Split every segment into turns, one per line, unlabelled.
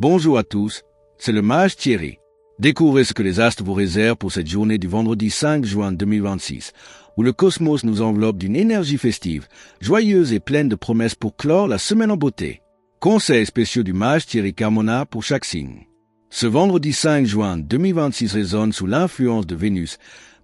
Bonjour à tous, c'est le mage Thierry. Découvrez ce que les astres vous réservent pour cette journée du vendredi 5 juin 2026, où le cosmos nous enveloppe d'une énergie festive, joyeuse et pleine de promesses pour clore la semaine en beauté. Conseils spéciaux du mage Thierry Carmona pour chaque signe. Ce vendredi 5 juin 2026 résonne sous l'influence de Vénus,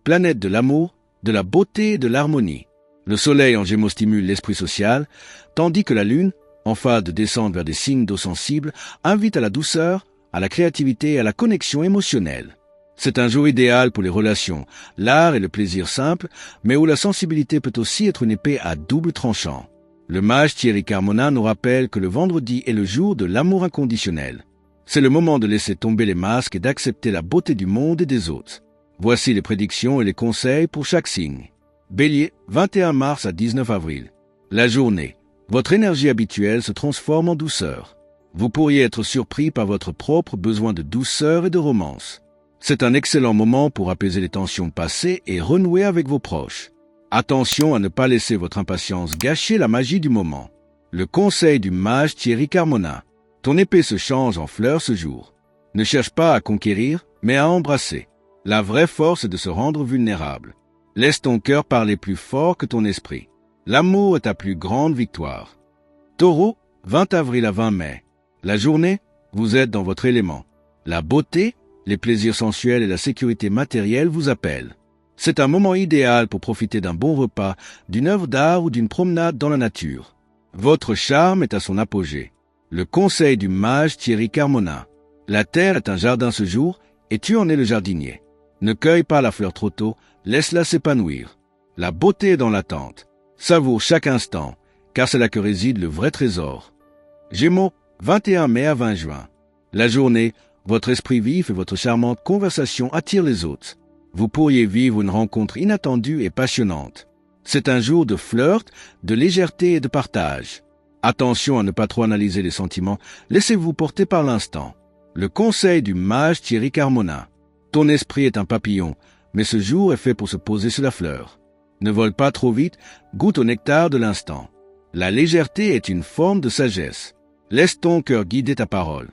planète de l'amour, de la beauté et de l'harmonie. Le soleil en Gémeaux stimule l'esprit social, tandis que la lune, en phase de descente vers des signes d'eau sensibles, invite à la douceur, à la créativité et à la connexion émotionnelle. C'est un jour idéal pour les relations, l'art et le plaisir simple, mais où la sensibilité peut aussi être une épée à double tranchant. Le mage Thierry Carmona nous rappelle que le vendredi est le jour de l'amour inconditionnel. C'est le moment de laisser tomber les masques et d'accepter la beauté du monde et des autres. Voici les prédictions et les conseils pour chaque signe. Bélier, 21 mars à 19 avril. La journée. Votre énergie habituelle se transforme en douceur. Vous pourriez être surpris par votre propre besoin de douceur et de romance. C'est un excellent moment pour apaiser les tensions passées et renouer avec vos proches. Attention à ne pas laisser votre impatience gâcher la magie du moment. Le conseil du mage Thierry Carmona. Ton épée se change en fleur ce jour. Ne cherche pas à conquérir, mais à embrasser. La vraie force est de se rendre vulnérable. Laisse ton cœur parler plus fort que ton esprit. L'amour est ta plus grande victoire. Taureau, 20 avril à 20 mai. La journée, vous êtes dans votre élément. La beauté, les plaisirs sensuels et la sécurité matérielle vous appellent. C'est un moment idéal pour profiter d'un bon repas, d'une œuvre d'art ou d'une promenade dans la nature. Votre charme est à son apogée. Le conseil du mage Thierry Carmona. La terre est un jardin ce jour, et tu en es le jardinier. Ne cueille pas la fleur trop tôt, laisse-la s'épanouir. La beauté est dans l'attente. Savoure chaque instant, car c'est là que réside le vrai trésor. Gémeaux, 21 mai à 20 juin. La journée, votre esprit vif et votre charmante conversation attirent les autres. Vous pourriez vivre une rencontre inattendue et passionnante. C'est un jour de flirt, de légèreté et de partage. Attention à ne pas trop analyser les sentiments, laissez-vous porter par l'instant. Le conseil du mage Thierry Carmona. Ton esprit est un papillon, mais ce jour est fait pour se poser sur la fleur. Ne vole pas trop vite, goûte au nectar de l'instant. La légèreté est une forme de sagesse. Laisse ton cœur guider ta parole.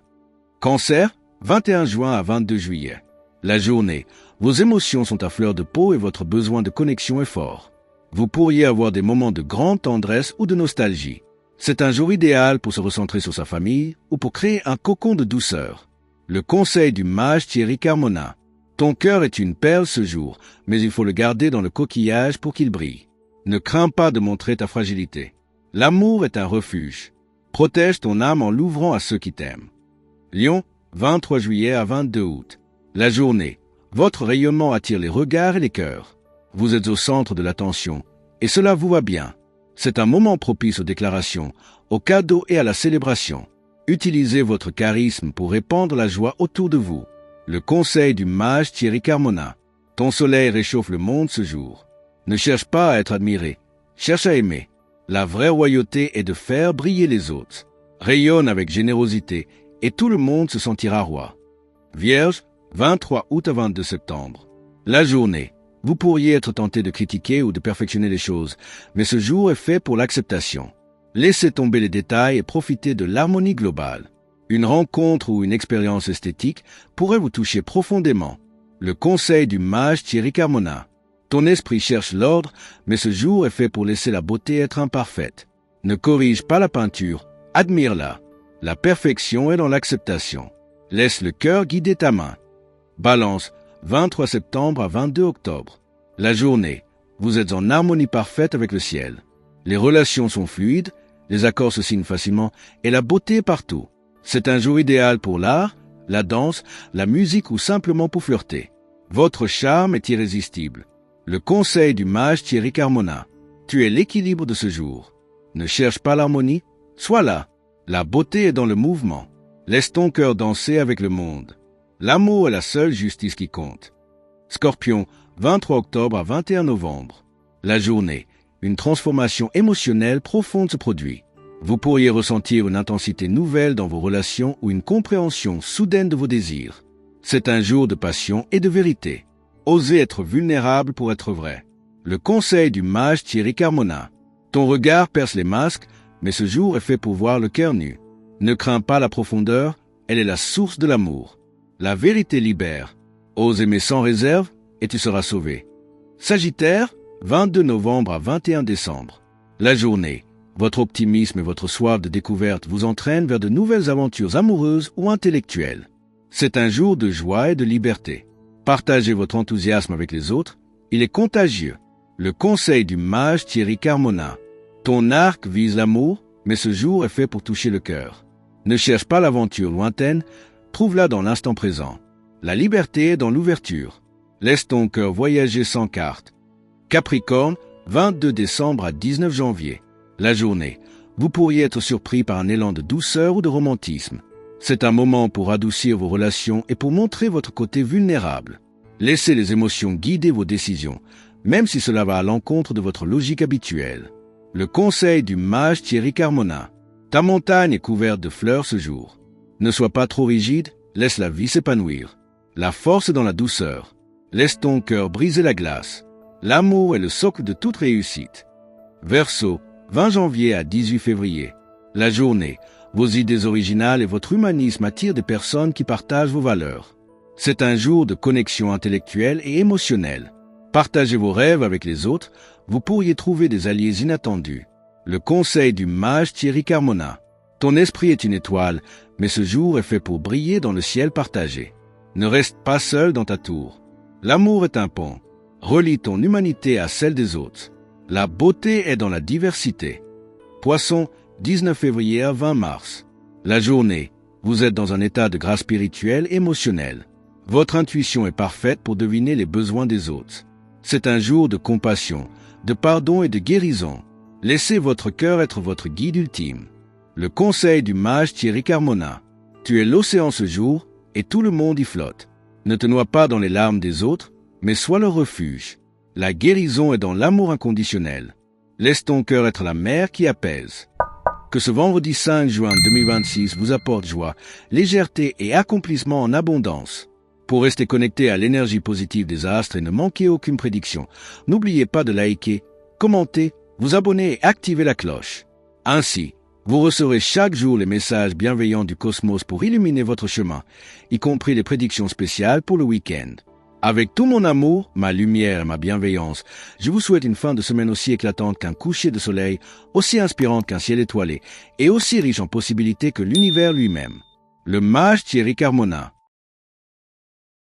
Cancer, 21 juin à 22 juillet. La journée, vos émotions sont à fleur de peau et votre besoin de connexion est fort. Vous pourriez avoir des moments de grande tendresse ou de nostalgie. C'est un jour idéal pour se recentrer sur sa famille ou pour créer un cocon de douceur. Le conseil du mage Thierry Carmona. Ton cœur est une perle ce jour, mais il faut le garder dans le coquillage pour qu'il brille. Ne crains pas de montrer ta fragilité. L'amour est un refuge. Protège ton âme en l'ouvrant à ceux qui t'aiment. Lion, 23 juillet à 22 août. La journée. Votre rayonnement attire les regards et les cœurs. Vous êtes au centre de l'attention, et cela vous va bien. C'est un moment propice aux déclarations, aux cadeaux et à la célébration. Utilisez votre charisme pour répandre la joie autour de vous. Le conseil du mage Thierry Carmona. Ton soleil réchauffe le monde ce jour. Ne cherche pas à être admiré, cherche à aimer. La vraie royauté est de faire briller les autres. Rayonne avec générosité et tout le monde se sentira roi. Vierge, 23 août à 22 septembre. La journée. Vous pourriez être tenté de critiquer ou de perfectionner les choses, mais ce jour est fait pour l'acceptation. Laissez tomber les détails et profitez de l'harmonie globale. Une rencontre ou une expérience esthétique pourrait vous toucher profondément. Le conseil du mage Thierry Carmona. Ton esprit cherche l'ordre, mais ce jour est fait pour laisser la beauté être imparfaite. Ne corrige pas la peinture, admire-la. La perfection est dans l'acceptation. Laisse le cœur guider ta main. Balance, 23 septembre à 22 octobre. La journée. Vous êtes en harmonie parfaite avec le ciel. Les relations sont fluides, les accords se signent facilement et la beauté est partout. C'est un jour idéal pour l'art, la danse, la musique ou simplement pour flirter. Votre charme est irrésistible. Le conseil du mage Thierry Carmona. Tu es l'équilibre de ce jour. Ne cherche pas l'harmonie, sois là. La beauté est dans le mouvement. Laisse ton cœur danser avec le monde. L'amour est la seule justice qui compte. Scorpion, 23 octobre à 21 novembre. La journée. Une transformation émotionnelle profonde se produit. Vous pourriez ressentir une intensité nouvelle dans vos relations ou une compréhension soudaine de vos désirs. C'est un jour de passion et de vérité. Osez être vulnérable pour être vrai. Le conseil du mage Thierry Carmona. Ton regard perce les masques, mais ce jour est fait pour voir le cœur nu. Ne crains pas la profondeur, Elle est la source de l'amour. La vérité libère. Ose aimer sans réserve et tu seras sauvé. Sagittaire, 22 novembre à 21 décembre. La journée. Votre optimisme et votre soif de découverte vous entraînent vers de nouvelles aventures amoureuses ou intellectuelles. C'est un jour de joie et de liberté. Partagez votre enthousiasme avec les autres. Il est contagieux. Le conseil du mage Thierry Carmona. Ton arc vise l'amour, mais ce jour est fait pour toucher le cœur. Ne cherche pas l'aventure lointaine, trouve-la dans l'instant présent. La liberté est dans l'ouverture. Laisse ton cœur voyager sans carte. Capricorne, 22 décembre à 19 janvier. La journée. Vous pourriez être surpris par un élan de douceur ou de romantisme. C'est un moment pour adoucir vos relations et pour montrer votre côté vulnérable. Laissez les émotions guider vos décisions, même si cela va à l'encontre de votre logique habituelle. Le conseil du mage Thierry Carmona. Ta montagne est couverte de fleurs ce jour. Ne sois pas trop rigide, laisse la vie s'épanouir. La force est dans la douceur. Laisse ton cœur briser la glace. L'amour est le socle de toute réussite. Verseau, 20 janvier à 18 février. La journée. Vos idées originales et votre humanisme attirent des personnes qui partagent vos valeurs. C'est un jour de connexion intellectuelle et émotionnelle. Partagez vos rêves avec les autres, vous pourriez trouver des alliés inattendus. Le conseil du mage Thierry Carmona. Ton esprit est une étoile, mais ce jour est fait pour briller dans le ciel partagé. Ne reste pas seul dans ta tour. L'amour est un pont. Relie ton humanité à celle des autres. La beauté est dans la diversité. Poisson, 19 février à 20 mars. La journée. Vous êtes dans un état de grâce spirituelle et émotionnelle. Votre intuition est parfaite pour deviner les besoins des autres. C'est un jour de compassion, de pardon et de guérison. Laissez votre cœur être votre guide ultime. Le conseil du mage Thierry Carmona. Tu es l'océan ce jour et tout le monde y flotte. Ne te noie pas dans les larmes des autres, mais sois leur refuge. La guérison est dans l'amour inconditionnel. Laisse ton cœur être la mer qui apaise. Que ce vendredi 5 juin 2026 vous apporte joie, légèreté et accomplissement en abondance. Pour rester connecté à l'énergie positive des astres et ne manquer aucune prédiction, n'oubliez pas de liker, commenter, vous abonner et activer la cloche. Ainsi, vous recevrez chaque jour les messages bienveillants du cosmos pour illuminer votre chemin, y compris les prédictions spéciales pour le week-end. Avec tout mon amour, ma lumière et ma bienveillance, je vous souhaite une fin de semaine aussi éclatante qu'un coucher de soleil, aussi inspirante qu'un ciel étoilé, et aussi riche en possibilités que l'univers lui-même. Le mage Thierry Carmona.